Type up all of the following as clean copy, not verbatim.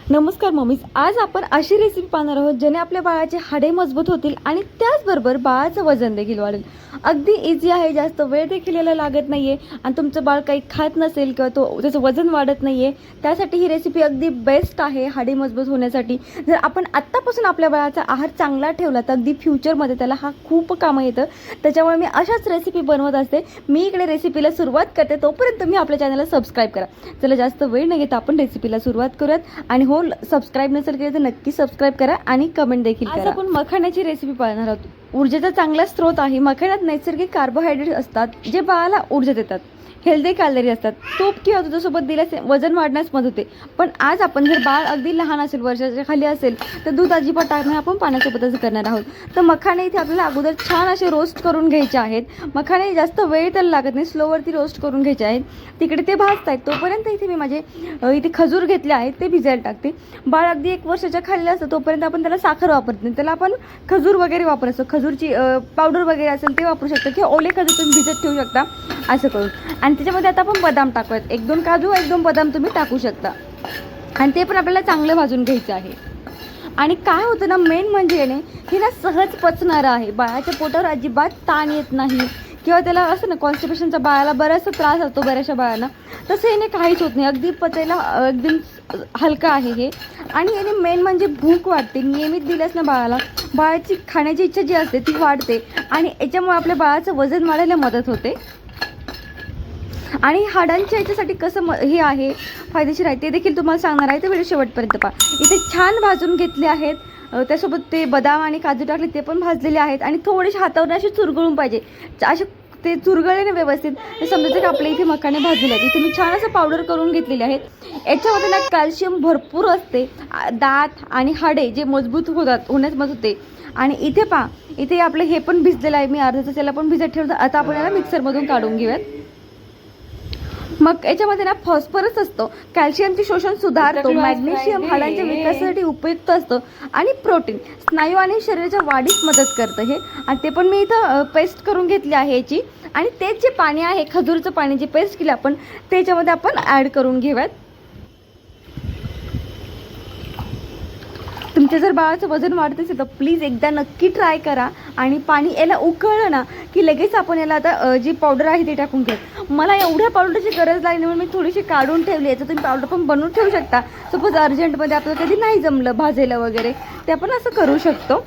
नमस्कार मम्मीज, आज आपण अशी रेसिपी पाहणार आहोत ज्याने आपल्या बाळाचे हाडे मजबूत होतील आणि त्याचबरोबर बाळाचं वजन देखील वाढेल. अगदी इझी आहे, जास्त वेळ देखील याला लागत नाहीये आणि तुमचं बाळ काही खात नसेल किंवा त्याचं वजन वाढत नाहीये, त्यासाठी ही रेसिपी अगदी बेस्ट आहे हाडे मजबूत होण्यासाठी. जर आपण आत्तापासून आपल्या बाळाचा आहार चांगला ठेवला तर अगदी फ्युचरमध्ये त्याला हा खूप कामं येतं. त्याच्यामुळे मी अशाच रेसिपी बनवत असते. मी इकडे रेसिपीला सुरुवात करते, तोपर्यंत तुम्ही आपल्या चॅनलला सबस्क्राईब करा. चला जास्त वेळ न घेता आपण रेसिपीला सुरुवात करूयात. आणि हो, सबस्क्राईब नसेल केलं तर नक्की सबस्क्राईब करा आणि कमेंट देखील करा. आज आपण मखाण्याची रेसिपी पाहणार आहोत. ऊर्जेचा चांगला स्रोत आहे. मखाण्यात नैसर्गिक कार्बोहायड्रेट असतात जे बाळाला ऊर्जा देतात. हेल्दी कॅलरी असतात. तूप किंवा दुधासोबत दिल्यास वजन वाढण्यास मदत होते. पण आज आपण जर बाळ अगदी लहान असेल, वर्षाच्या खाली असेल, तर दूध अजिबात टाकणार आपण पाण्यासोबतच करणार आहोत. तर मखाणे इथे आपल्याला अगोदर छान असे रोस्ट करून घ्यायचे आहेत. मखाणे जास्त वेळ त्याला लागत नाही, स्लोवरती रोस्ट करून घ्यायचे आहेत. तिकडे ते भाजत आहेत तोपर्यंत इथे मी माझे इथे खजूर घेतले आहेत, ते भिजायला टाकते. बाळ अगदी 1 वर्षाच्या खाली असतं तोपर्यंत आपण त्याला साखर वापरत नाही, त्याला आपण खजूर वगैरे वापरायचं. खजूरची पावडर वगैरे असेल ते वापरू शकता किंवा ओले खजूर तुम्ही भिजत ठेवू शकता असं करून. आणि त्याच्यामध्ये आता आपण बदाम टाकूयात. 1-2 काजू, 1-2 बदाम तुम्ही टाकू शकता आणि ते पण आपल्याला चांगलं भाजून घ्यायचं आहे. आणि काय होतं ना, मेन म्हणजे हे ना सहज पचणारं आहे. बाळाच्या पोटावर अजिबात ताण येत नाही किंवा त्याला असं ना कॉन्स्टिपेशनचा बाळाला बराचसा त्रास होतो बऱ्याचशा बाळांना, तसं याने काहीच होत नाही. अगदी पचायला एकदम हलका आहे हे. आणि याने मेन म्हणजे भूक वाटते. नियमित दिल्यास ना बाळाला, बाळाची खाण्याची इच्छा जी असते ती वाढते आणि याच्यामुळे आपल्या बाळाचं वजन वाढायला मदत होते. आणि हाडांच्या याच्यासाठी कसं हे आहे फायदेशीर आहे ते देखील तुम्हाला सांगणार आहे. तर व्हिडिओ शेवटपर्यंत पहा. इथे छान भाजून घेतले आहेत. त्यासोबत ते बदाम आणि काजू टाकले, ते पण भाजलेले आहेत. आणि थोडेसे हातावर असे चुरगळून पाहिजे, असे ते चुरगळले ना व्यवस्थित, ते समजायचं की आपल्या इथे मखाणे भाजलेले आहेत. इथे मी छान असं पावडर करून घेतलेले आहेत. याच्यामध्ये ना कॅल्शियम भरपूर असते. दात आणि हाडे जे मजबूत होण्यास मदत होते. आणि इथे पहा, इथे आपलं हे पण भिजलेलं आहे. मी अर्ध्याचं त्याला पण भिजत ठेवलं. आता आपण याला मिक्सरमधून काढून घेऊयात. मग याच्यामध्ये ना फॉस्फरस असतो, कॅल्शियमचे शोषण सुधारतो, मॅग्नेशियम हाडांच्या विकासासाठी उपयुक्त असतं आणि प्रोटीन स्नायू आणि शरीराच्या वाढीस मदत करतं हे. आणि ते पण मी इथं पेस्ट करून घेतली आहे याची. आणि तेच जे पाणी आहे, खजूरचं पाणी जे पेस्ट केलं आपण, त्याच्यामध्ये आपण ॲड करून घेऊयात. तुमच्या जर बाळाचं वजन वाढत असेल तर प्लीज एकदा नक्की ट्राय करा. आणि पाणी याला उकळलं ना की लगेच आपण याला आता जी पावडर आहे ती टाकून घ्या. मला एवढ्या पावडरची गरज लागली म्हणून मी थोडीशी काढून ठेवली. याचं तुम्ही पावडर पण बनवून ठेवू शकता. सपोज अर्जंटमध्ये आपल्याला कधी नाही जमलं भाजायला वगैरे, ते आपण असं करू शकतो.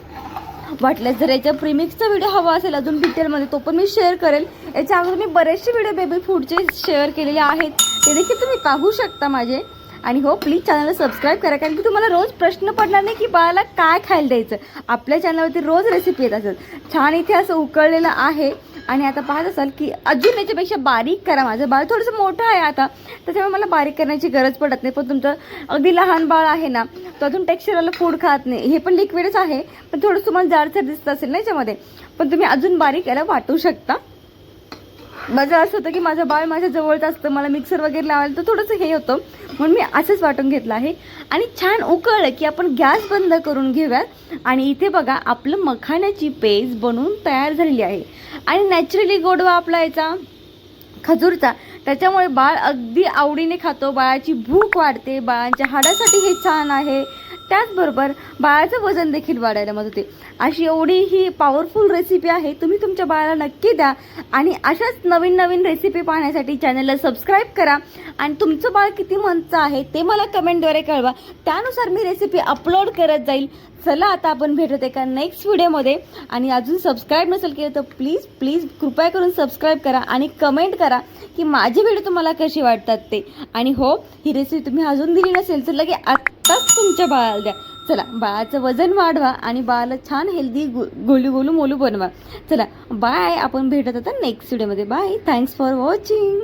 वाटल्यास जर याच्या प्रीमिक्सचा व्हिडिओ हवा असेल अजून डिटेलमध्ये, तो पण मी शेअर करेल. याच्या अगोदर मी बरेचसे व्हिडिओ बेबी फूडचे शेअर केलेले आहेत, ते देखील तुम्ही पाहू शकता माझे. आणि हो, प्लीज चॅनलला सबस्क्राईब करा, कारण की तुम्हाला रोज प्रश्न पडणार नाही की बाळाला काय खायला द्यायचं. आपल्या चॅनलवरती रोज रेसिपी येत असेल. छान इथे असं उकळलेलं आहे. आणि आता पाहत असाल की अजून याच्यापेक्षा बारीक करा. माझं बाळ थोडंसं मोठं आहे आता, त्याच्यामुळे मला बारीक करण्याची गरज पडत नाही. पण तुमचं अगदी लहान बाळ आहे ना, तो अजून टेक्स्चरवालं फूड खात नाही. हे पण लिक्विडच आहे, पण थोडंसं तुम्हाला जाडसर दिसत असेल ना याच्यामध्ये, पण तुम्ही अजून बारीक याला वाटू शकता. माझं असं होतं की माझं बाळ माझ्या जवळच असतं, मला मिक्सर वगैरे लावायला तर थोडंसं हे होतं, म्हणून मी असंच वाटून घेतलं आहे. आणि छान उकळलं की आपण गॅस बंद करून घेऊयात. आणि इथे बघा, आपलं मखाण्याची पेस्ट बनवून तयार झालेली आहे. आणि नॅचरली गोडवा आपला याचा खजूरचा, त्याच्यामुळे बाळ अगदी आवडीने खातो. बाळाची भूक वाढते, बाळांच्या हाडासाठी हे छान आहे. त्याचबरोबर बाळाचं वजन देखील वाढायला मदत होते. अशी एवढी ही पॉवरफुल रेसिपी आहे, तुम्ही तुमच्या बाळाला नक्की द्या. आणि अशाच नवीन नवीन रेसिपी पाहण्यासाठी चॅनलला सबस्क्राईब करा. आणि तुमचं बाळ किती मंथचं आहे ते मला कमेंटद्वारे कळवा, त्यानुसार मी रेसिपी अपलोड करत जाईल. चला आता आपण भेटत एका नेक्स्ट व्हिडिओमध्ये. आणि अजून सबस्क्राईब नसेल केलं तर प्लीज प्लीज कृपया करून सबस्क्राईब करा आणि कमेंट करा की माझे व्हिडिओ तुम्हाला कसे वाटतात ते. आणि हो, ही रेसिपी तुम्ही अजून दिली नसेल तर लगे आत्ताच तुमच्या बाळाला द्या. चला, बाळाचं वजन वाढवा आणि बाळाला छान हेल्दी गोलू गोलू मोलू बनवा. चला बाय, आपण भेटत आता नेक्स्ट व्हिडिओमध्ये. Bye, thanks for watching.